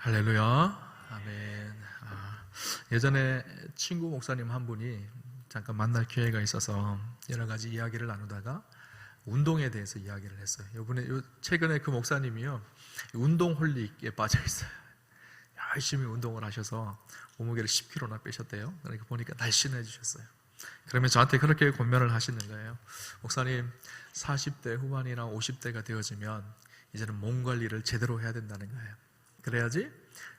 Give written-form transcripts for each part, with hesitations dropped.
할렐루야. 아멘. 예전에 친구 목사님 한 분이 잠깐 만날 기회가 있어서 여러 가지 이야기를 나누다가 운동에 대해서 이야기를 했어요. 최근에 그 목사님이요, 운동 홀릭에 빠져 있어요. 열심히 운동을 하셔서 몸무게를 10kg나 빼셨대요. 그러니까 보니까 날씬해지셨어요. 그러면 저한테 그렇게 권면을 하시는 거예요. 목사님, 40대 후반이나 50대가 되어지면 이제는 몸 관리를 제대로 해야 된다는 거예요. 그래야지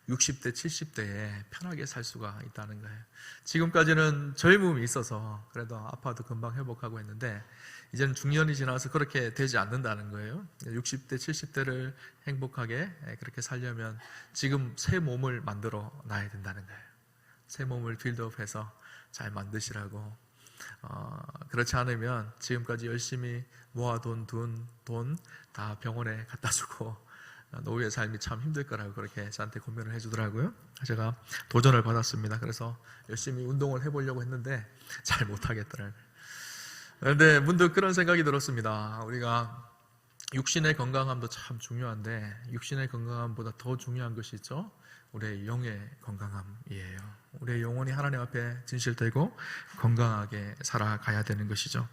60대, 70대에 편하게 살 수가 있다는 거예요. 지금까지는 젊음이 있어서 그래도 아파도 금방 회복하고 했는데 이제는 중년이 지나서 그렇게 되지 않는다는 거예요. 60대, 70대를 행복하게 그렇게 살려면 지금 새 몸을 만들어 놔야 된다는 거예요. 새 몸을 빌드업해서 잘 만드시라고. 그렇지 않으면 지금까지 열심히 모아둔 돈 다 병원에 갖다 주고 노후의 삶이 참 힘들 거라고 그렇게 저한테 권면을 해주더라고요. 제가 도전을 받았습니다. 그래서 열심히 운동을 해보려고 했는데 잘 못하겠더라고요. 그런데 문득 그런 생각이 들었습니다. 우리가 육신의 건강함도 참 중요한데 육신의 건강함보다 더 중요한 것이 있죠. 우리의 영의 건강함이에요. 우리의 영혼이 하나님 앞에 진실되고 건강하게 살아가야 되는 것이죠.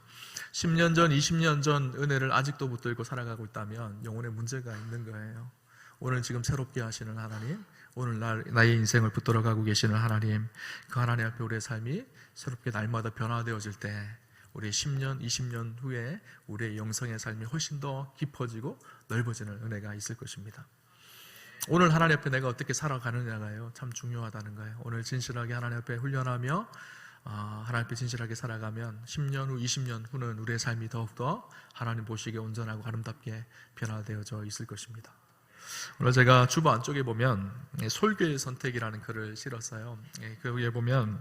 10년 전, 20년 전 은혜를 아직도 붙들고 살아가고 있다면 영혼에 문제가 있는 거예요. 오늘 지금 새롭게 하시는 하나님, 오늘 나의 인생을 붙들어가고 계시는 하나님, 그 하나님 앞에 우리의 삶이 새롭게 날마다 변화되어질 때 우리의 10년, 20년 후에 우리의 영성의 삶이 훨씬 더 깊어지고 넓어지는 은혜가 있을 것입니다. 오늘 하나님 앞에 내가 어떻게 살아가느냐가요 참 중요하다는 거예요. 오늘 진실하게 하나님 앞에 훈련하며 하나님 앞에 진실하게 살아가면 10년 후, 20년 후는 우리의 삶이 더욱더 하나님 보시기에 온전하고 아름답게 변화되어져 있을 것입니다. 오늘 제가 주보 안쪽에 보면 솔개의 선택이라는 글을 실었어요. 거기에 보면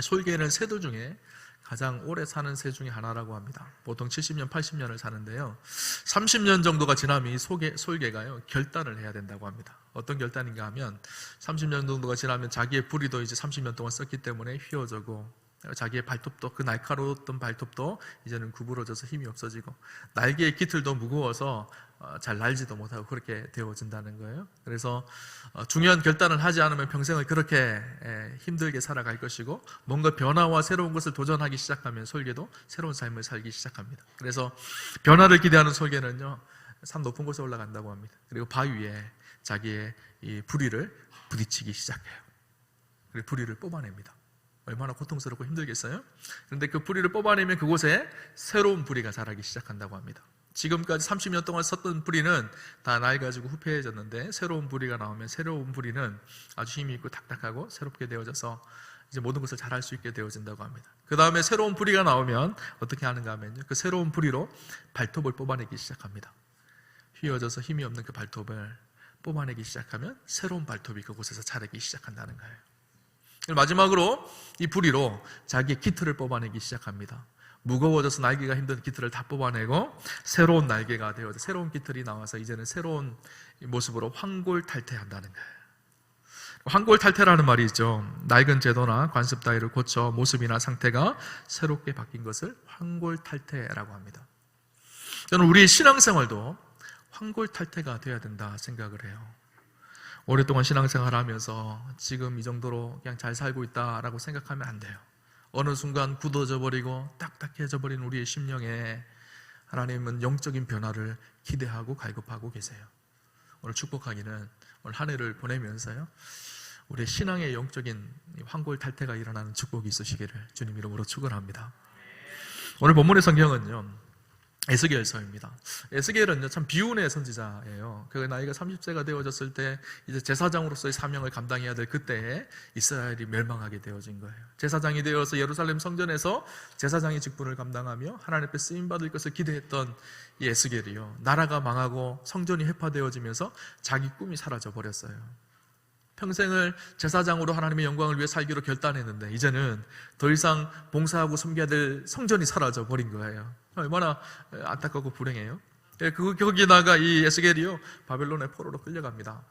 솔개는 새들 중에 가장 오래 사는 새 중에 하나라고 합니다. 보통 70년, 80년을 사는데요. 30년 정도가 지나면 이 솔개가요, 결단을 해야 된다고 합니다. 어떤 결단인가 하면 30년 정도가 지나면 자기의 부리도 이제 30년 동안 썼기 때문에 휘어지고 자기의 발톱도, 그 날카로웠던 발톱도 이제는 구부러져서 힘이 없어지고 날개의 깃털도 무거워서 잘 날지도 못하고 그렇게 되어진다는 거예요. 그래서 중요한 결단을 하지 않으면 평생을 그렇게 힘들게 살아갈 것이고 뭔가 변화와 새로운 것을 도전하기 시작하면 솔개도 새로운 삶을 살기 시작합니다. 그래서 변화를 기대하는 솔개는요, 산 높은 곳에 올라간다고 합니다. 그리고 바위에 자기의 이 부리를 부딪히기 시작해요. 그리고 부리를 뽑아냅니다. 얼마나 고통스럽고 힘들겠어요? 그런데 그 부리를 뽑아내면 그곳에 새로운 부리가 자라기 시작한다고 합니다. 지금까지 30년 동안 썼던 부리는 다 낡아지고 후패해졌는데 새로운 부리가 나오면 새로운 부리는 아주 힘이 있고 딱딱하고 새롭게 되어져서 이제 모든 것을 잘할 수 있게 되어진다고 합니다. 그 다음에 새로운 부리가 나오면 어떻게 하는가 하면요, 그 새로운 부리로 발톱을 뽑아내기 시작합니다. 휘어져서 힘이 없는 그 발톱을 뽑아내기 시작하면 새로운 발톱이 그곳에서 자라기 시작한다는 거예요. 마지막으로 이 부리로 자기의 깃털을 뽑아내기 시작합니다. 무거워져서 날개가 힘든 깃털을 다 뽑아내고 새로운 날개가 되어서 새로운 깃털이 나와서 이제는 새로운 모습으로 황골탈퇴한다는 거예요. 황골탈퇴라는 말이 있죠. 낡은 제도나 관습 따위를 고쳐 모습이나 상태가 새롭게 바뀐 것을 황골탈퇴라고 합니다. 저는 우리의 신앙생활도 황골탈퇴가 되어야 된다 생각을 해요. 오랫동안 신앙생활을 하면서 지금 이 정도로 그냥 잘 살고 있다라고 생각하면 안 돼요. 어느 순간 굳어져 버리고 딱딱해져 버린 우리의 심령에 하나님은 영적인 변화를 기대하고 갈급하고 계세요. 오늘 축복하기는 오늘 한 해를 보내면서요, 우리의 신앙의 영적인 황골탈퇴가 일어나는 축복이 있으시기를 주님 이름으로 축원합니다. 오늘 본문의 성경은요, 에스겔서입니다. 에스겔은요, 참 비운의 선지자예요. 그 나이가 30세가 되어졌을 때 이제 제사장으로서의 사명을 감당해야 될 그때에 이스라엘이 멸망하게 되어진 거예요. 제사장이 되어서 예루살렘 성전에서 제사장의 직분을 감당하며 하나님 앞에 쓰임받을 것을 기대했던 이 에스겔이요, 나라가 망하고 성전이 회파되어지면서 자기 꿈이 사라져 버렸어요. 평생을 제사장으로 하나님의 영광을 위해 살기로 결단했는데 이제는 더 이상 봉사하고 섬겨야 될 성전이 사라져 버린 거예요. 얼마나 안타깝고 불행해요. 거기다가 이 에스겔이요, 바벨론의 포로로 끌려갑니다.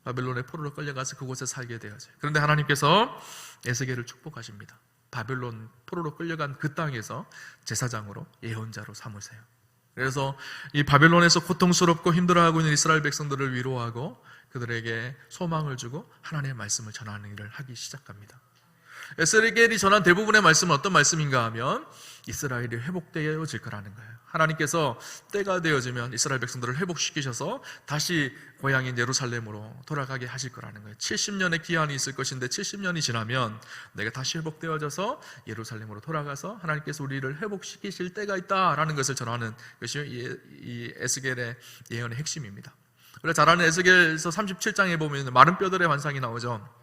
바벨론의 포로로 끌려가서 그곳에 살게 되어져요. 그런데 하나님께서 에스겔을 축복하십니다. 바벨론 포로로 끌려간 그 땅에서 제사장으로 예언자로 삼으세요. 그래서 이 바벨론에서 고통스럽고 힘들어하고 있는 이스라엘 백성들을 위로하고 그들에게 소망을 주고 하나님의 말씀을 전하는 일을 하기 시작합니다. 에스겔이 전한 대부분의 말씀은 어떤 말씀인가 하면 이스라엘이 회복되어질 거라는 거예요. 하나님께서 때가 되어지면 이스라엘 백성들을 회복시키셔서 다시 고향인 예루살렘으로 돌아가게 하실 거라는 거예요. 70년의 기한이 있을 것인데 70년이 지나면 내가 다시 회복되어져서 예루살렘으로 돌아가서 하나님께서 우리를 회복시키실 때가 있다라는 것을 전하는 것이 이 에스겔의 예언의 핵심입니다. 우리가 잘 아는 에스겔서 37장에 보면 마른 뼈들의 환상이 나오죠.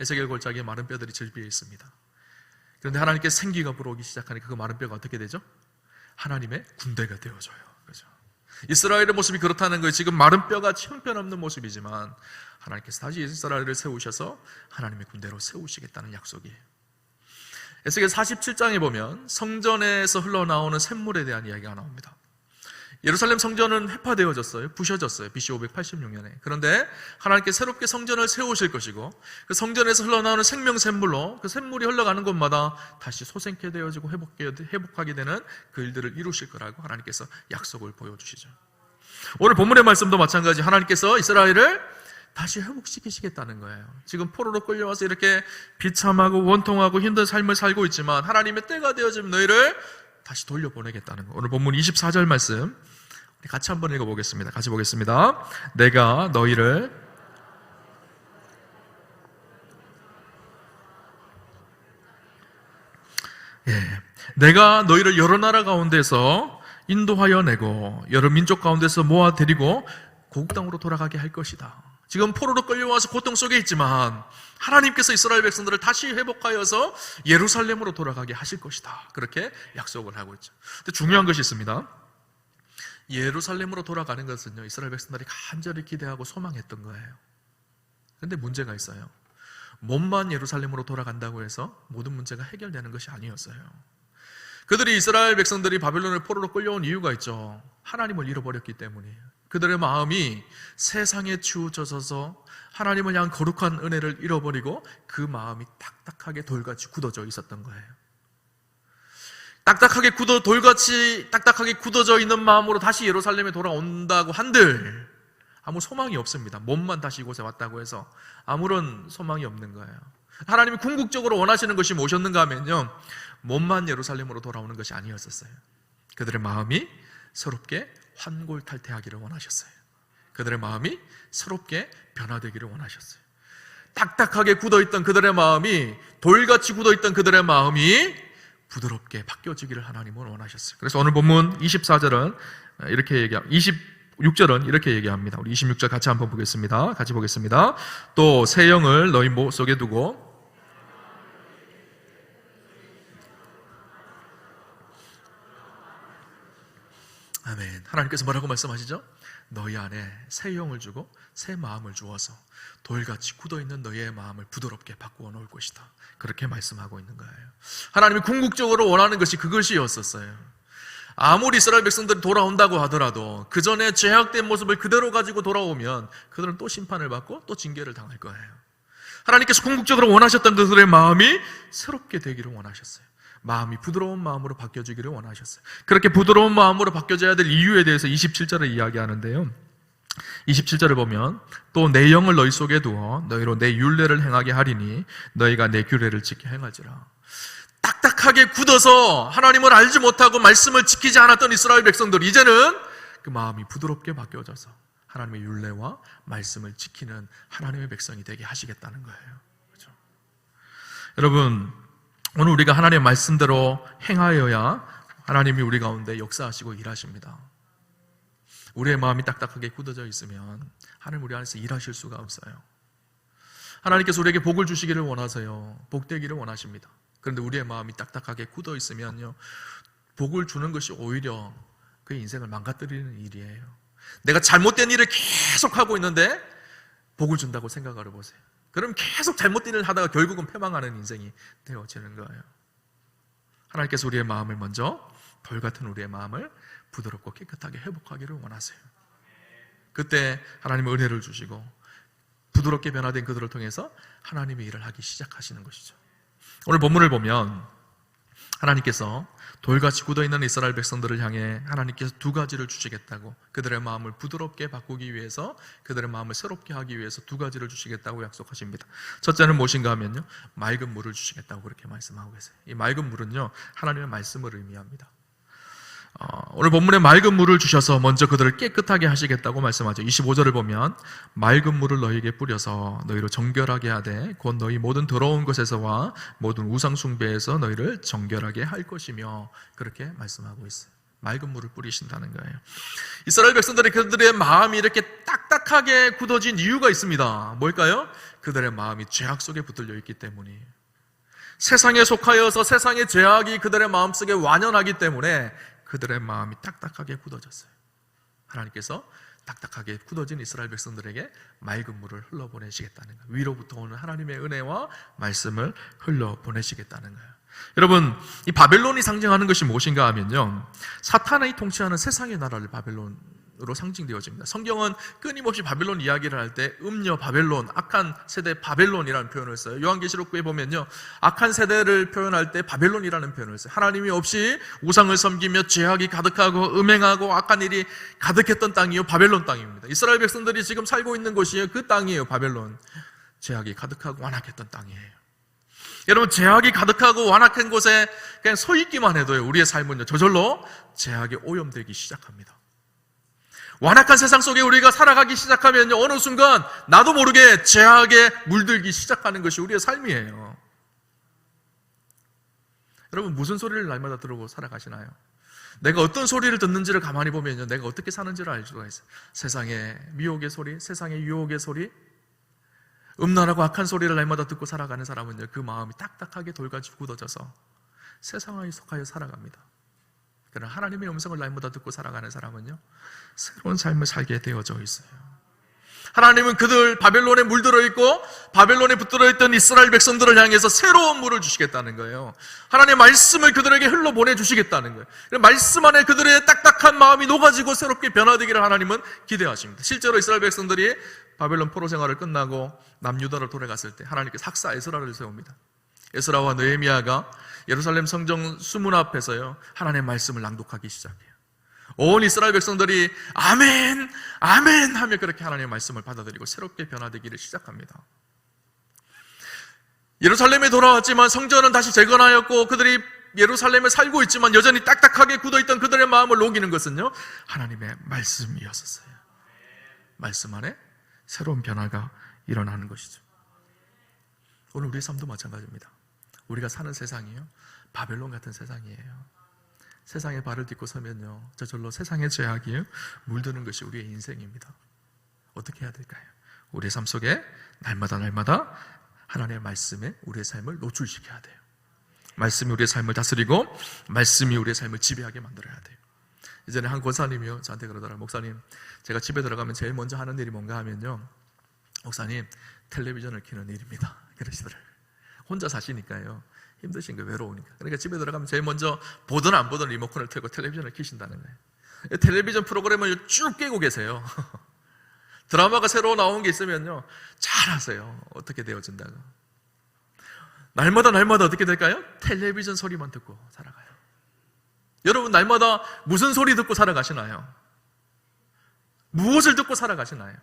에스겔 골짜기에 마른 뼈들이 절비해 있습니다. 그런데 하나님께서 생기가 불어오기 시작하니까 그 마른 뼈가 어떻게 되죠? 하나님의 군대가 되어져요. 그렇죠? 이스라엘의 모습이 그렇다는 거예요. 지금 마른 뼈가 형편없는 모습이지만 하나님께서 다시 이스라엘을 세우셔서 하나님의 군대로 세우시겠다는 약속이에요. 에스겔 47장에 보면 성전에서 흘러나오는 샘물에 대한 이야기가 나옵니다. 예루살렘 성전은 회파되어졌어요. 부셔졌어요. BC 586년에. 그런데 하나님께 새롭게 성전을 세우실 것이고 그 성전에서 흘러나오는 생명샘물로 그 샘물이 흘러가는 곳마다 다시 소생케 되어지고 회복하게 되는 그 일들을 이루실 거라고 하나님께서 약속을 보여주시죠. 오늘 본문의 말씀도 마찬가지. 하나님께서 이스라엘을 다시 회복시키시겠다는 거예요. 지금 포로로 끌려와서 이렇게 비참하고 원통하고 힘든 삶을 살고 있지만 하나님의 때가 되어지면 너희를 다시 돌려보내겠다는 거. 오늘 본문 24절 말씀 같이 한번 읽어보겠습니다. 같이 보겠습니다. 내가 너희를 내가 너희를 여러 나라 가운데서 인도하여 내고 여러 민족 가운데서 모아 데리고 고국 땅으로 돌아가게 할 것이다. 지금 포로로 끌려와서 고통 속에 있지만 하나님께서 이스라엘 백성들을 다시 회복하여서 예루살렘으로 돌아가게 하실 것이다. 그렇게 약속을 하고 있죠. 근데 중요한 것이 있습니다. 예루살렘으로 돌아가는 것은요, 이스라엘 백성들이 간절히 기대하고 소망했던 거예요. 그런데 문제가 있어요. 몸만 예루살렘으로 돌아간다고 해서 모든 문제가 해결되는 것이 아니었어요. 그들이 이스라엘 백성들이 바벨론을 포로로 끌려온 이유가 있죠. 하나님을 잃어버렸기 때문이에요. 그들의 마음이 세상에 치우쳐져서 하나님을 향한 거룩한 은혜를 잃어버리고 그 마음이 딱딱하게 돌같이 굳어져 있었던 거예요. 돌같이 딱딱하게 굳어져 있는 마음으로 다시 예루살렘에 돌아온다고 한들 아무 소망이 없습니다. 몸만 다시 이곳에 왔다고 해서 아무런 소망이 없는 거예요. 하나님이 궁극적으로 원하시는 것이 무엇이었는가 하면요, 몸만 예루살렘으로 돌아오는 것이 아니었었어요. 그들의 마음이 새롭게 환골탈태하기를 원하셨어요. 그들의 마음이 새롭게 변화되기를 원하셨어요. 딱딱하게 굳어있던 그들의 마음이, 돌같이 굳어있던 그들의 마음이 부드럽게 바뀌어지기를 하나님은 원하셨어요. 그래서 오늘 본문 24절은 이렇게 얘기합니다. 26절은 이렇게 얘기합니다. 우리 26절 같이 한번 보겠습니다. 같이 보겠습니다. 또 새 영을 너희 속에 두고 아멘. 하나님께서 뭐라고 말씀하시죠? 너희 안에 새 영을 주고 새 마음을 주어서 돌같이 굳어있는 너희의 마음을 부드럽게 바꾸어 놓을 것이다. 그렇게 말씀하고 있는 거예요. 하나님이 궁극적으로 원하는 것이 그것이었었어요. 아무리 이스라엘 백성들이 돌아온다고 하더라도 그 전에 죄악된 모습을 그대로 가지고 돌아오면 그들은 또 심판을 받고 또 징계를 당할 거예요. 하나님께서 궁극적으로 원하셨던 그들의 마음이 새롭게 되기를 원하셨어요. 마음이 부드러운 마음으로 바뀌어지기를 원하셨어요. 그렇게 부드러운 마음으로 바뀌어져야 될 이유에 대해서 27절에 이야기하는데요, 27절을 보면 또 내 영을 너희 속에 두어 너희로 내 율례를 행하게 하리니 너희가 내 규례를 지켜 행하지라. 딱딱하게 굳어서 하나님을 알지 못하고 말씀을 지키지 않았던 이스라엘 백성들, 이제는 그 마음이 부드럽게 바뀌어져서 하나님의 율례와 말씀을 지키는 하나님의 백성이 되게 하시겠다는 거예요. 그렇죠? 여러분, 오늘 우리가 하나님의 말씀대로 행하여야 하나님이 우리 가운데 역사하시고 일하십니다. 우리의 마음이 딱딱하게 굳어져 있으면 하나님 우리 안에서 일하실 수가 없어요. 하나님께서 우리에게 복을 주시기를 원하세요. 복되기를 원하십니다. 그런데 우리의 마음이 딱딱하게 굳어 있으면요, 복을 주는 것이 오히려 그의 인생을 망가뜨리는 일이에요. 내가 잘못된 일을 계속 하고 있는데 복을 준다고 생각을 해보세요. 그럼 계속 잘못된 일을 하다가 결국은 패망하는 인생이 되어지는 거예요. 하나님께서 우리의 마음을 먼저, 돌같은 우리의 마음을 부드럽고 깨끗하게 회복하기를 원하세요. 그때 하나님의 은혜를 주시고 부드럽게 변화된 그들을 통해서 하나님의 일을 하기 시작하시는 것이죠. 오늘 본문을 보면 하나님께서 돌같이 굳어있는 이스라엘 백성들을 향해 하나님께서 두 가지를 주시겠다고, 그들의 마음을 부드럽게 바꾸기 위해서, 그들의 마음을 새롭게 하기 위해서 두 가지를 주시겠다고 약속하십니다. 첫째는 무엇인가 하면요, 맑은 물을 주시겠다고 그렇게 말씀하고 계세요. 이 맑은 물은요, 하나님의 말씀을 의미합니다. 오늘 본문에 맑은 물을 주셔서 먼저 그들을 깨끗하게 하시겠다고 말씀하죠. 25절을 보면 맑은 물을 너희에게 뿌려서 너희를 정결하게 하되 곧 너희 모든 더러운 것에서와 모든 우상 숭배에서 너희를 정결하게 할 것이며, 그렇게 말씀하고 있어요. 맑은 물을 뿌리신다는 거예요. 이스라엘 백성들이 그들의 마음이 이렇게 딱딱하게 굳어진 이유가 있습니다. 뭘까요? 그들의 마음이 죄악 속에 붙들려 있기 때문이에요. 세상에 속하여서 세상의 죄악이 그들의 마음속에 완연하기 때문에 그들의 마음이 딱딱하게 굳어졌어요. 하나님께서 딱딱하게 굳어진 이스라엘 백성들에게 맑은 물을 흘러보내시겠다는 거예요. 위로부터 오는 하나님의 은혜와 말씀을 흘러보내시겠다는 거예요. 여러분, 이 바벨론이 상징하는 것이 무엇인가 하면요, 사탄이 통치하는 세상의 나라를 바벨론으로 상징되어집니다. 성경은 끊임없이 바벨론 이야기를 할 때 음녀 바벨론, 악한 세대 바벨론이라는 표현을 써요. 요한계시록에 보면요, 악한 세대를 표현할 때 바벨론이라는 표현을 써요. 하나님이 없이 우상을 섬기며 죄악이 가득하고 음행하고 악한 일이 가득했던 땅이요, 바벨론 땅입니다. 이스라엘 백성들이 지금 살고 있는 곳이요, 그 땅이에요, 바벨론. 죄악이 가득하고 완악했던 땅이에요. 여러분, 죄악이 가득하고 완악한 곳에 그냥 서 있기만 해도요, 우리의 삶은요, 저절로 죄악에 오염되기 시작합니다. 완악한 세상 속에 우리가 살아가기 시작하면요, 어느 순간 나도 모르게 죄악에 물들기 시작하는 것이 우리의 삶이에요. 여러분, 무슨 소리를 날마다 들고 살아가시나요? 내가 어떤 소리를 듣는지를 가만히 보면요, 내가 어떻게 사는지를 알 수가 있어요. 세상의 미혹의 소리, 세상의 유혹의 소리, 음란하고 악한 소리를 날마다 듣고 살아가는 사람은요, 그 마음이 딱딱하게 돌같이 굳어져서 세상에 속하여 살아갑니다. 그러나 하나님의 음성을 날마다 듣고 살아가는 사람은요, 새로운 삶을 살게 되어져 있어요. 하나님은 그들 바벨론에 물들어 있고 바벨론에 붙들어 있던 이스라엘 백성들을 향해서 새로운 물을 주시겠다는 거예요. 하나님의 말씀을 그들에게 흘러보내 주시겠다는 거예요. 말씀 안에 그들의 딱딱한 마음이 녹아지고 새롭게 변화되기를 하나님은 기대하십니다. 실제로 이스라엘 백성들이 바벨론 포로 생활을 끝나고 남유다로 돌아갔을 때 하나님께서 학사 에스라를 세웁니다. 에스라와 느헤미야가 예루살렘 성정 수문 앞에서요, 하나님의 말씀을 낭독하기 시작해요. 온 이스라엘 백성들이 아멘, 아멘 하며 그렇게 하나님의 말씀을 받아들이고 새롭게 변화되기를 시작합니다. 예루살렘에 돌아왔지만 성전은 다시 재건하였고 그들이 예루살렘에 살고 있지만 여전히 딱딱하게 굳어있던 그들의 마음을 녹이는 것은요, 하나님의 말씀이었어요. 말씀 안에 새로운 변화가 일어나는 것이죠. 오늘 우리의 삶도 마찬가지입니다. 우리가 사는 세상이요, 바벨론 같은 세상이에요. 세상에 발을 딛고 서면요, 저절로 세상의 죄악이 물드는 것이 우리의 인생입니다. 어떻게 해야 될까요? 우리의 삶 속에 날마다 하나님의 말씀에 우리의 삶을 노출시켜야 돼요. 말씀이 우리의 삶을 다스리고 말씀이 우리의 삶을 지배하게 만들어야 돼요. 예전에 한 권사님이요, 저한테 그러더라고요. 목사님, 제가 집에 들어가면 제일 먼저 하는 일이 뭔가 하면요, 목사님, 텔레비전을 켜는 일입니다. 그러시더라고요. 혼자 사시니까요, 힘드신 거예요. 외로우니까. 그러니까 집에 들어가면 제일 먼저 보든 안 보든 리모컨을 틀고 텔레비전을 켜신다는 거예요. 텔레비전 프로그램을 쭉 깨고 계세요. 드라마가 새로 나온 게 있으면요, 잘 아세요. 어떻게 되어진다고. 날마다 어떻게 될까요? 텔레비전 소리만 듣고 살아가요. 여러분, 날마다 무슨 소리 듣고 살아가시나요? 무엇을 듣고 살아가시나요?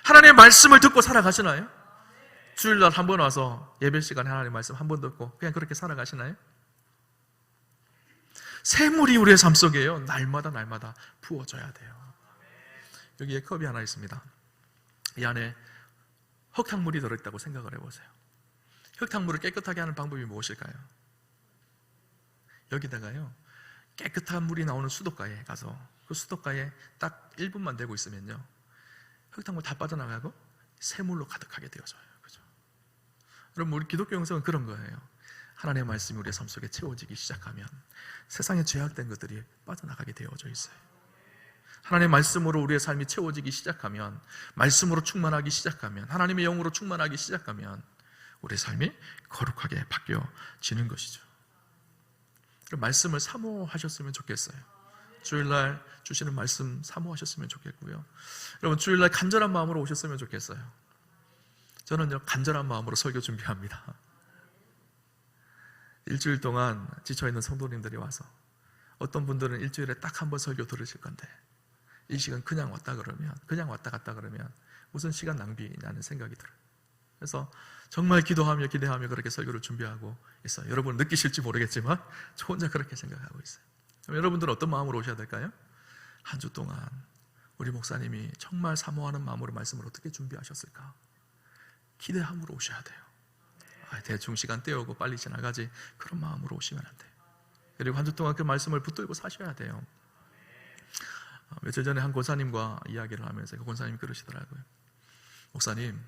하나님의 말씀을 듣고 살아가시나요? 주일날 한 번 와서 예배 시간에 하나님의 말씀 한 번 듣고 그냥 그렇게 살아가시나요? 샘물이 우리의 삶 속에요, 날마다 부어져야 돼요. 여기에 컵이 하나 있습니다. 이 안에 흙탕물이 들어있다고 생각을 해보세요. 흙탕물을 깨끗하게 하는 방법이 무엇일까요? 여기다가요, 깨끗한 물이 나오는 수도가에 가서 그 수도가에 딱 1분만 대고 있으면요, 흙탕물 다 빠져나가고 새물로 가득하게 되어져요. 그죠? 여러분, 우리 기독교 영성은 그런 거예요. 하나님의 말씀이 우리의 삶 속에 채워지기 시작하면 세상에 죄악된 것들이 빠져나가게 되어져 있어요. 하나님의 말씀으로 우리의 삶이 채워지기 시작하면, 말씀으로 충만하기 시작하면, 하나님의 영으로 충만하기 시작하면 우리의 삶이 거룩하게 바뀌어지는 것이죠. 말씀을 사모하셨으면 좋겠어요. 주일날 주시는 말씀 사모하셨으면 좋겠고요. 여러분, 주일날 간절한 마음으로 오셨으면 좋겠어요. 저는요, 간절한 마음으로 설교 준비합니다. 일주일 동안 지쳐있는 성도님들이 와서 어떤 분들은 일주일에 딱 한 번 설교 들으실 건데 이 시간 그냥 왔다 갔다 그러면 무슨 시간 낭비냐는 생각이 들어요. 그래서 정말 기도하며 기대하며 그렇게 설교를 준비하고 있어요. 여러분 느끼실지 모르겠지만 저 혼자 그렇게 생각하고 있어요. 그럼 여러분들은 어떤 마음으로 오셔야 될까요? 한 주 동안 우리 목사님이 정말 사모하는 마음으로 말씀을 어떻게 준비하셨을까? 기대함으로 오셔야 돼요. 대충 시간 때우고 빨리 지나가지 그런 마음으로 오시면 안 돼요. 그리고 한 주 동안 그 말씀을 붙들고 사셔야 돼요. 며칠 전에 한 권사님과 이야기를 하면서 그 권사님이 그러시더라고요. 목사님,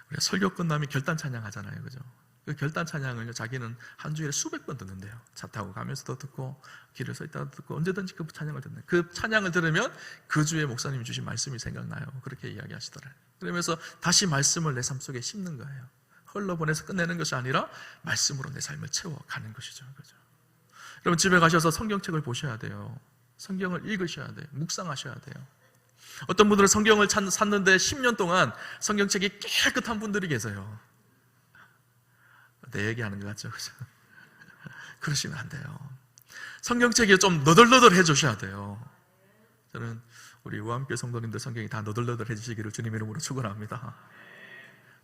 우리가 설교 끝나면 결단 찬양 하잖아요, 그죠? 그 결단 찬양을 자기는 한 주일에 수백 번 듣는데요. 차 타고 가면서도 듣고 길을 서 있다가 듣고 언제든지 그 찬양을 듣는. 그 찬양을 들으면 그 주에 목사님이 주신 말씀이 생각나요. 그렇게 이야기하시더라고요. 그러면서 다시 말씀을 내 삶 속에 심는 거예요. 흘러보내서 끝내는 것이 아니라 말씀으로 내 삶을 채워가는 것이죠, 그죠? 여러분 집에 가셔서 성경책을 보셔야 돼요. 성경을 읽으셔야 돼요. 묵상하셔야 돼요. 어떤 분들은 성경을 샀는데 10년 동안 성경책이 깨끗한 분들이 계세요. 내 얘기하는 것 같죠? 그죠? 그러시면 안 돼요. 성경책이 좀 너덜너덜해 주셔야 돼요. 저는 우리 우암교회 성도님들 성경이 다 너덜너덜해 주시기를 주님 이름으로 축원합니다.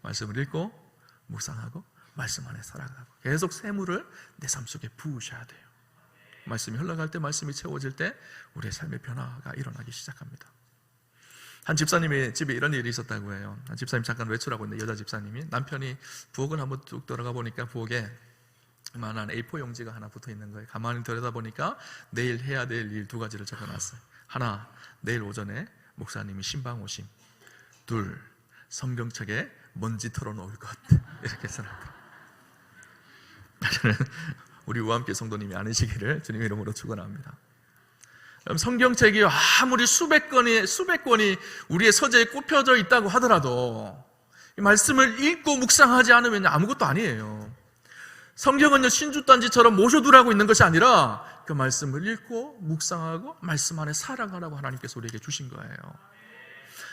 말씀을 읽고 묵상하고 말씀 안에 살아가고 계속 샘물을 내 삶 속에 부으셔야 돼요. 말씀이 흘러갈 때, 말씀이 채워질 때 우리의 삶의 변화가 일어나기 시작합니다. 한 집사님의 집에 이런 일이 있었다고 해요. 한 집사님 잠깐 외출하고 있는데 여자 집사님이 남편이 부엌을 한번 쭉 들어가 보니까 부엌에 이만한 A4 용지가 하나 붙어 있는 거예요. 가만히 들여다보니까 내일 해야 될 일 두 가지를 적어놨어요. 하나, 내일 오전에 목사님이 신방 오심. 둘, 성경책에 먼지 털어놓을 것. 이렇게 써놨더라고요. 저는 우리 우암교회 성도님이 아니시기를 주님의 이름으로 축원합니다. 성경책이 아무리 수백 권이 우리의 서재에 꼽혀져 있다고 하더라도 이 말씀을 읽고 묵상하지 않으면 아무것도 아니에요. 성경은요 신주단지처럼 모셔두라고 있는 것이 아니라 그 말씀을 읽고 묵상하고 말씀 안에 살아가라고 하나님께서 우리에게 주신 거예요.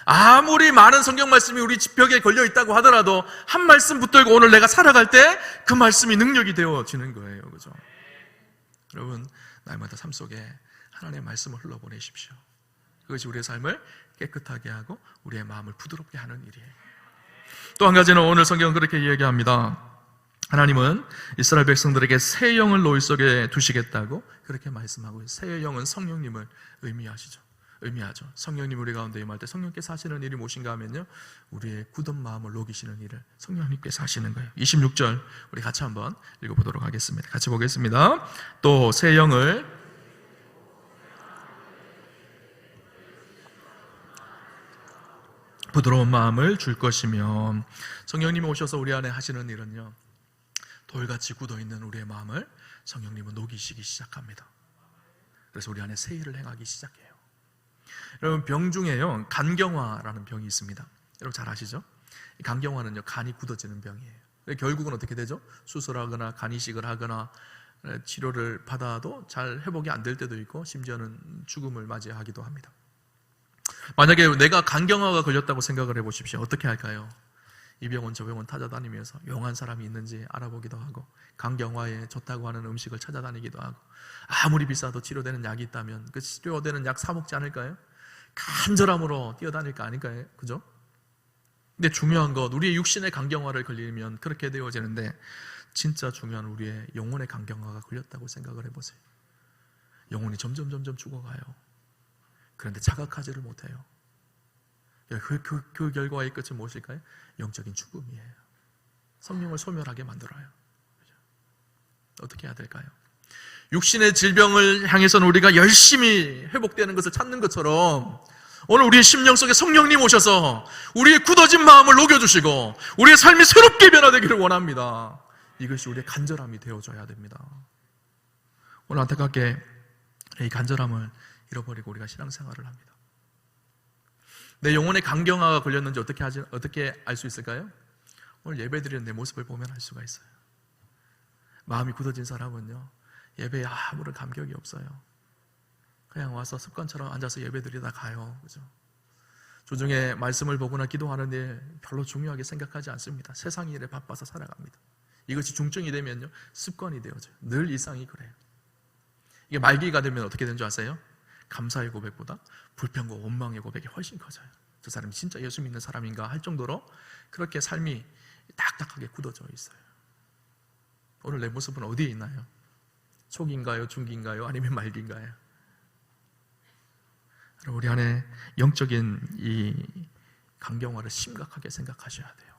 아무리 많은 성경 말씀이 우리 벽에 걸려 있다고 하더라도 한 말씀 붙들고 오늘 내가 살아갈 때 그 말씀이 능력이 되어지는 거예요. 그죠? 여러분, 날마다 삶 속에 하나님의 말씀을 흘러보내십시오. 그것이 우리의 삶을 깨끗하게 하고 우리의 마음을 부드럽게 하는 일이에요. 또 한 가지는 오늘 성경은 그렇게 이야기합니다. 하나님은 이스라엘 백성들에게 새 영을 너희 속에 두시겠다고 그렇게 말씀하고 있어요. 새 영은 성령님을 의미하죠. 성령님 우리 가운데 임할 때 성령께서 하시는 일이 무엇인가 하면요, 우리의 굳은 마음을 녹이시는 일을 성령님께서 하시는 거예요. 26절 우리 같이 한번 읽어보도록 하겠습니다. 같이 보겠습니다. 또 새 영을 부드러운 마음을 줄 것이며, 성령님이 오셔서 우리 안에 하시는 일은요, 돌같이 굳어있는 우리의 마음을 성령님은 녹이시기 시작합니다. 그래서 우리 안에 새 일을 행하기 시작해요. 여러분, 병 중에요 간경화라는 병이 있습니다. 여러분 잘 아시죠? 간경화는요 간이 굳어지는 병이에요. 결국은 어떻게 되죠? 수술하거나 간 이식을 하거나 치료를 받아도 잘 회복이 안 될 때도 있고 심지어는 죽음을 맞이하기도 합니다. 만약에 내가 간경화가 걸렸다고 생각을 해보십시오. 어떻게 할까요? 이 병원 저 병원 찾아다니면서 용한 사람이 있는지 알아보기도 하고, 간경화에 좋다고 하는 음식을 찾아다니기도 하고, 아무리 비싸도 치료되는 약이 있다면 그 치료되는 약 사 먹지 않을까요? 간절함으로 뛰어다닐 거 아닐까요? 그죠? 근데 중요한 것, 우리의 육신의 간경화를 걸리면 그렇게 되어지는데, 진짜 중요한 우리의 영혼의 간경화가 걸렸다고 생각을 해보세요. 영혼이 점점 죽어가요. 그런데 자각하지를 못해요. 그 결과의 끝은 무엇일까요? 영적인 죽음이에요. 성령을 소멸하게 만들어요. 어떻게 해야 될까요? 육신의 질병을 향해서는 우리가 열심히 회복되는 것을 찾는 것처럼 오늘 우리의 심령 속에 성령님 오셔서 우리의 굳어진 마음을 녹여주시고 우리의 삶이 새롭게 변화되기를 원합니다. 이것이 우리의 간절함이 되어줘야 됩니다. 오늘 안타깝게 이 간절함을 잃어버리고 우리가 신앙생활을 합니다. 내 영혼의 간경화가 걸렸는지 어떻게 알 수 있을까요? 오늘 예배드리는 내 모습을 보면 알 수가 있어요. 마음이 굳어진 사람은요, 예배에 아무런 감격이 없어요. 그냥 와서 습관처럼 앉아서 예배드리다 가요. 그죠? 주중에 말씀을 보거나 기도하는 일 별로 중요하게 생각하지 않습니다. 세상 일에 바빠서 살아갑니다. 이것이 중증이 되면요, 습관이 되어져요. 늘 일상이 그래요. 이게 말기가 되면 어떻게 되는 줄 아세요? 감사의 고백보다 불평과 원망의 고백이 훨씬 커져요. 저 사람이 진짜 예수 믿는 사람인가 할 정도로 그렇게 삶이 딱딱하게 굳어져 있어요. 오늘 내 모습은 어디에 있나요? 초기인가요? 중기인가요? 아니면 말기인가요? 우리 안에 영적인 이 강경화를 심각하게 생각하셔야 돼요.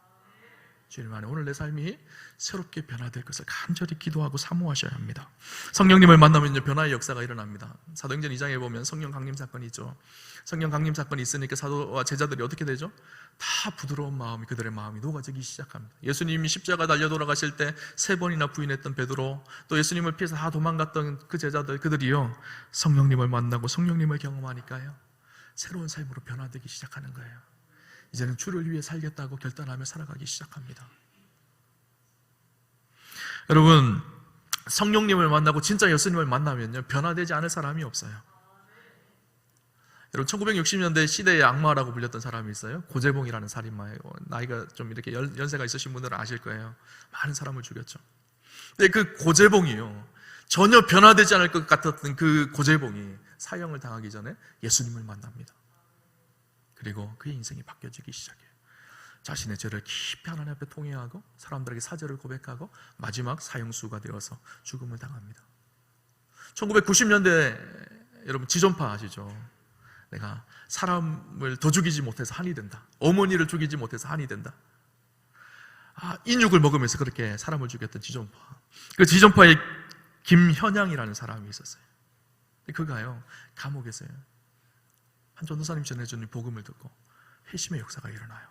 주님 안에 오늘 내 삶이 새롭게 변화될 것을 간절히 기도하고 사모하셔야 합니다. 성령님을 만나면 변화의 역사가 일어납니다. 사도행전 2장에 보면 성령 강림 사건이 있죠. 성령 강림 사건이 있으니까 사도와 제자들이 어떻게 되죠? 다 부드러운 마음이, 그들의 마음이 녹아지기 시작합니다. 예수님이 십자가 달려 돌아가실 때 3번이나 부인했던 베드로, 또 예수님을 피해서 다 도망갔던 그 제자들, 그들이요, 성령님을 만나고 성령님을 경험하니까요, 새로운 삶으로 변화되기 시작하는 거예요. 이제는 주를 위해 살겠다고 결단하며 살아가기 시작합니다. 여러분, 성령님을 만나고 진짜 예수님을 만나면요, 변화되지 않을 사람이 없어요. 여러분, 1960년대 시대의 악마라고 불렸던 사람이 있어요. 고재봉이라는 살인마예요. 나이가 좀 이렇게 연세가 있으신 분들은 아실 거예요. 많은 사람을 죽였죠. 근데 그 고재봉이요, 전혀 변화되지 않을 것 같았던 그 고재봉이 사형을 당하기 전에 예수님을 만납니다. 그리고 그의 인생이 바뀌어지기 시작해요. 자신의 죄를 깊이 하나님 앞에 통회하고 사람들에게 사죄를 고백하고 마지막 사형수가 되어서 죽음을 당합니다. 1990년대 여러분 지존파 아시죠? 내가 사람을 더 죽이지 못해서 한이 된다. 어머니를 죽이지 못해서 한이 된다. 인육을 먹으면서 그렇게 사람을 죽였던 지존파. 그 지존파의 김현양이라는 사람이 있었어요. 그가요, 감옥에서요, 한 전도사님 전해주는 복음을 듣고 회심의 역사가 일어나요.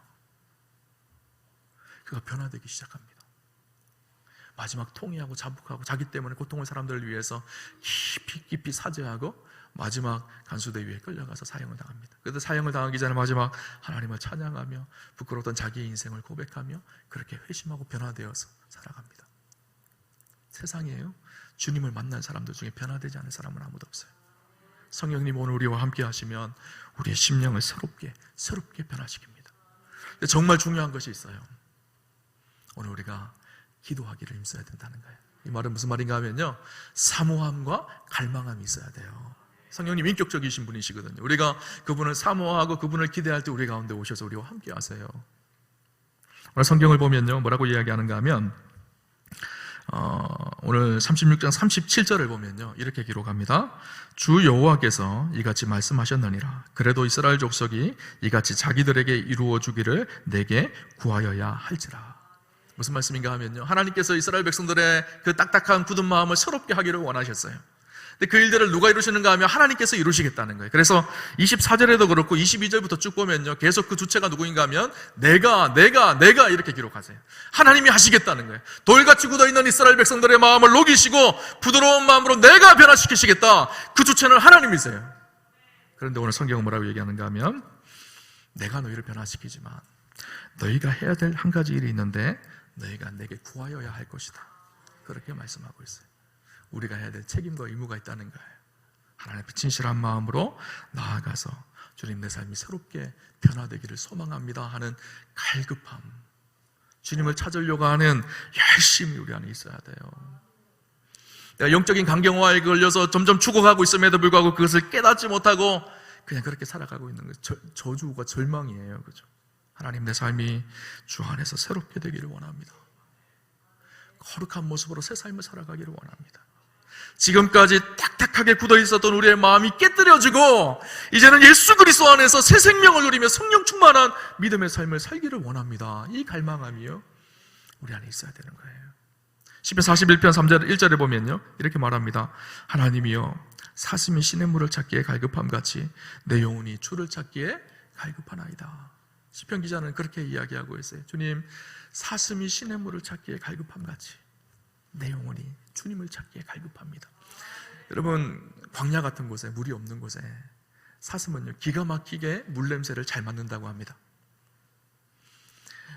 그가 변화되기 시작합니다. 마지막 통회하고 자복하고 자기 때문에 고통을 사람들을 위해서 깊이 사죄하고 마지막 간수대 위에 끌려가서 사형을 당합니다. 그래서 사형을 당하기 전에 마지막 하나님을 찬양하며 부끄러웠던 자기의 인생을 고백하며 그렇게 회심하고 변화되어서 살아갑니다. 세상에요, 주님을 만난 사람들 중에 변화되지 않은 사람은 아무도 없어요. 성령님 오늘 우리와 함께 하시면 우리의 심령을 새롭게 변화시킵니다. 근데 정말 중요한 것이 있어요. 오늘 우리가 기도하기를 힘써야 된다는 거예요. 이 말은 무슨 말인가 하면요, 사모함과 갈망함이 있어야 돼요. 성령님 인격적이신 분이시거든요. 우리가 그분을 사모하고 그분을 기대할 때 우리 가운데 오셔서 우리와 함께 하세요. 오늘 성경을 보면요, 뭐라고 이야기하는가 하면 오늘 36장 37절을 보면요, 이렇게 기록합니다. 주 여호와께서 이같이 말씀하셨느니라. 그래도 이스라엘 족속이 이같이 자기들에게 이루어 주기를 내게 구하여야 할지라. 무슨 말씀인가 하면요, 하나님께서 이스라엘 백성들의 그 딱딱한 굳은 마음을 새롭게 하기를 원하셨어요. 근데 그 일들을 누가 이루시는가 하면 하나님께서 이루시겠다는 거예요. 그래서 24절에도 그렇고 22절부터 쭉 보면요, 계속 그 주체가 누구인가 하면 내가 이렇게 기록하세요. 하나님이 하시겠다는 거예요. 돌같이 굳어있는 이스라엘 백성들의 마음을 녹이시고 부드러운 마음으로 내가 변화시키시겠다. 그 주체는 하나님이세요. 그런데 오늘 성경은 뭐라고 얘기하는가 하면 내가 너희를 변화시키지만 너희가 해야 될 한 가지 일이 있는데 너희가 내게 구하여야 할 것이다. 그렇게 말씀하고 있어요. 우리가 해야 될 책임과 의무가 있다는 거예요. 하나님 앞에 진실한 마음으로 나아가서 주님 내 삶이 새롭게 변화되기를 소망합니다 하는 갈급함, 주님을 찾으려고 하는 열심이 우리 안에 있어야 돼요. 내가 영적인 강경화에 걸려서 점점 죽어가고 있음에도 불구하고 그것을 깨닫지 못하고 그냥 그렇게 살아가고 있는 것, 저주가 절망이에요. 그죠? 하나님 내 삶이 주 안에서 새롭게 되기를 원합니다. 거룩한 모습으로 새 삶을 살아가기를 원합니다. 지금까지 딱딱하게 굳어 있었던 우리의 마음이 깨뜨려지고 이제는 예수 그리스도 안에서 새 생명을 누리며 성령 충만한 믿음의 삶을 살기를 원합니다. 이 갈망함이요, 우리 안에 있어야 되는 거예요. 시편 41편 3절 1절에 보면요, 이렇게 말합니다. 하나님이여, 사슴이 시냇물을 찾기에 갈급함같이 내 영혼이 주를 찾기에 갈급하나이다. 시편 기자는 그렇게 이야기하고 있어요. 주님, 사슴이 시냇물을 찾기에 갈급함같이 내 영혼이 주님을 찾기에 갈급합니다. 여러분, 광야 같은 곳에, 물이 없는 곳에 사슴은요, 기가 막히게 물 냄새를 잘 맡는다고 합니다.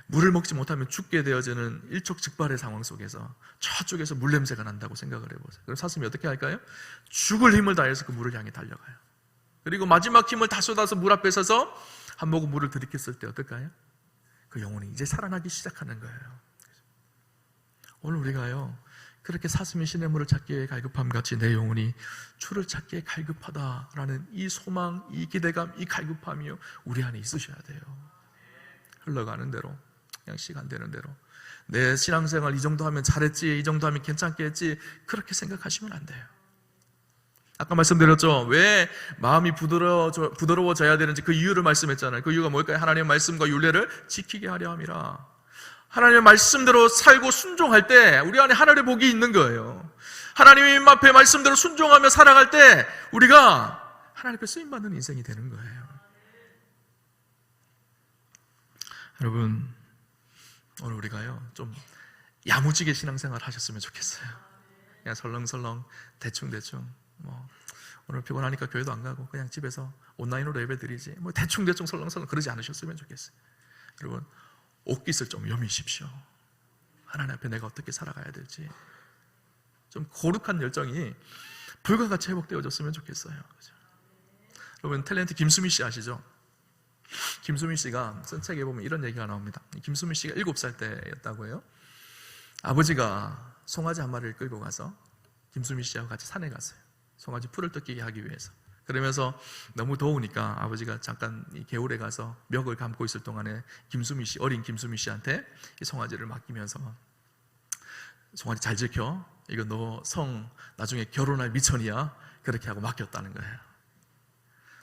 물을 먹지 못하면 죽게 되어지는 일촉즉발의 상황 속에서 저쪽에서 물 냄새가 난다고 생각을 해보세요. 그럼 사슴이 어떻게 할까요? 죽을 힘을 다해서 그 물을 향해 달려가요. 그리고 마지막 힘을 다 쏟아서 물 앞에 서서 한 모금 물을 들이켰을 때 어떨까요? 그 영혼이 이제 살아나기 시작하는 거예요. 오늘 우리가요 그렇게 사슴이 시냇물을 찾기에 갈급함 같이 내 영혼이 주를 찾기에 갈급하다라는 이 소망, 이 기대감, 이 갈급함이요 우리 안에 있으셔야 돼요. 흘러가는 대로, 그냥 시간 되는 대로 내 신앙생활 이 정도 하면 잘했지, 이 정도 하면 괜찮게 했지, 그렇게 생각하시면 안 돼요. 아까 말씀드렸죠. 왜 마음이 부드러워져야 되는지 그 이유를 말씀했잖아요. 그 이유가 뭘까요? 하나님의 말씀과 율례를 지키게 하려 함이라. 하나님의 말씀대로 살고 순종할 때 우리 안에 하늘의 복이 있는 거예요. 하나님 앞에 말씀대로 순종하며 살아갈 때 우리가 하나님 앞에 쓰임받는 인생이 되는 거예요. 여러분, 오늘 우리가요 좀 야무지게 신앙생활 하셨으면 좋겠어요. 그냥 설렁설렁 대충대충 오늘 피곤하니까 교회도 안 가고 그냥 집에서 온라인으로 예배 드리지 대충대충 설렁설렁 그러지 않으셨으면 좋겠어요. 여러분, 옷깃을 좀 여미십시오. 하나님 앞에 내가 어떻게 살아가야 될지 좀 거룩한 열정이 불과같이 회복되어졌으면 좋겠어요. 그렇죠? 여러분, 탤런트 김수미 씨 아시죠? 김수미 씨가 쓴 책에 보면 이런 얘기가 나옵니다. 김수미 씨가 7살 때였다고 해요. 아버지가 송아지 한 마리를 끌고 가서 김수미 씨하고 같이 산에 갔어요. 송아지 풀을 뜯기게 하기 위해서. 그러면서 너무 더우니까 아버지가 잠깐 이 개울에 가서 멱을 감고 있을 동안에 김수미 씨, 어린 김수미 씨한테 이 송아지를 맡기면서 송아지 잘 지켜, 이거 너 성 나중에 결혼할 미천이야, 그렇게 하고 맡겼다는 거예요.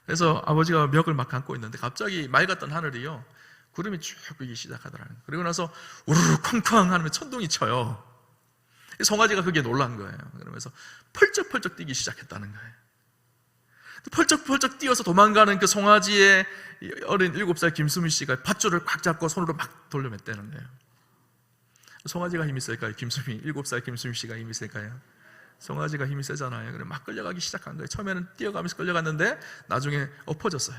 그래서 아버지가 멱을 막 감고 있는데 갑자기 맑았던 하늘이요 구름이 쭉 끼기 시작하더라는 거예요. 그리고 나서 우르르 쾅쾅 하면 천둥이 쳐요. 송아지가 그게 놀란 거예요. 그러면서 펄쩍펄쩍 뛰기 시작했다는 거예요. 펄쩍펄쩍 뛰어서 도망가는 그 송아지의 어린 7살 김수미 씨가 밧줄을 꽉 잡고 손으로 막 돌려맸다는 거예요. 송아지가 힘이 셀까요? 7살 김수미 씨가 힘이 셀까요? 송아지가 힘이 세잖아요. 그래 막 끌려가기 시작한 거예요. 처음에는 뛰어가면서 끌려갔는데 나중에 엎어졌어요.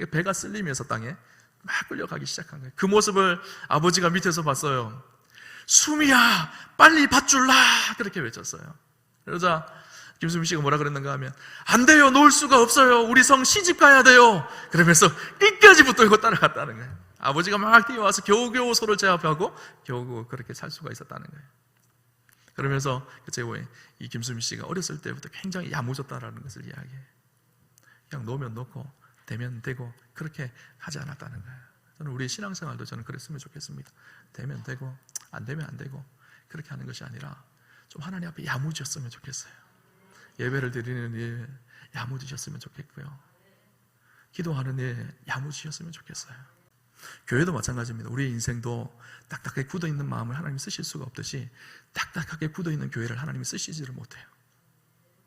배가 쓸리면서 땅에 막 끌려가기 시작한 거예요. 그 모습을 아버지가 밑에서 봤어요. 수미야, 빨리 밧줄 놔! 그렇게 외쳤어요. 그러자 김수미 씨가 뭐라 그랬는가 하면 안 돼요, 놓을 수가 없어요, 우리 성 시집 가야 돼요. 그러면서 끝까지 붙들고 따라갔다는 거예요. 아버지가 막 뛰어와서 겨우겨우 손을 제압하고 겨우겨우 그렇게 살 수가 있었다는 거예요. 그러면서 그 제보에 이 김수미 씨가 어렸을 때부터 굉장히 야무졌다라는 것을 이야기해요. 그냥 놓으면 놓고 되면 되고 그렇게 하지 않았다는 거예요. 저는 우리 신앙생활도 저는 그랬으면 좋겠습니다. 되면 되고 안 되면 안 되고 그렇게 하는 것이 아니라 좀 하나님 앞에 야무지셨으면 좋겠어요. 예배를 드리는 일 야무지셨으면 좋겠고요. 기도하는 일 야무지셨으면 좋겠어요. 교회도 마찬가지입니다. 우리의 인생도 딱딱하게 굳어있는 마음을 하나님이 쓰실 수가 없듯이 딱딱하게 굳어있는 교회를 하나님이 쓰시지를 못해요.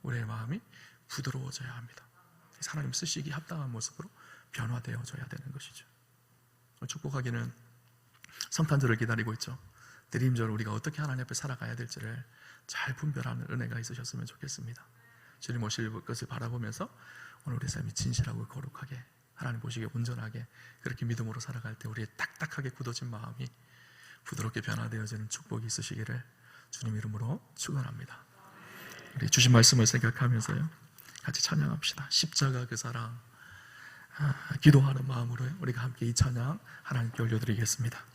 우리의 마음이 부드러워져야 합니다. 그래서 하나님 쓰시기 합당한 모습으로 변화되어져야 되는 것이죠. 축복하기는 성탄절을 기다리고 있죠. 드림절 우리가 어떻게 하나님 앞에 살아가야 될지를 잘 분별하는 은혜가 있으셨으면 좋겠습니다. 주님 오실 것을 바라보면서 오늘 우리 삶이 진실하고 거룩하게 하나님 보시기에 온전하게 그렇게 믿음으로 살아갈 때 우리의 딱딱하게 굳어진 마음이 부드럽게 변화되어지는 축복이 있으시기를 주님 이름으로 축원합니다. 우리 주신 말씀을 생각하면서요 같이 찬양합시다. 십자가 그 사랑, 기도하는 마음으로 우리가 함께 이 찬양 하나님께 올려드리겠습니다.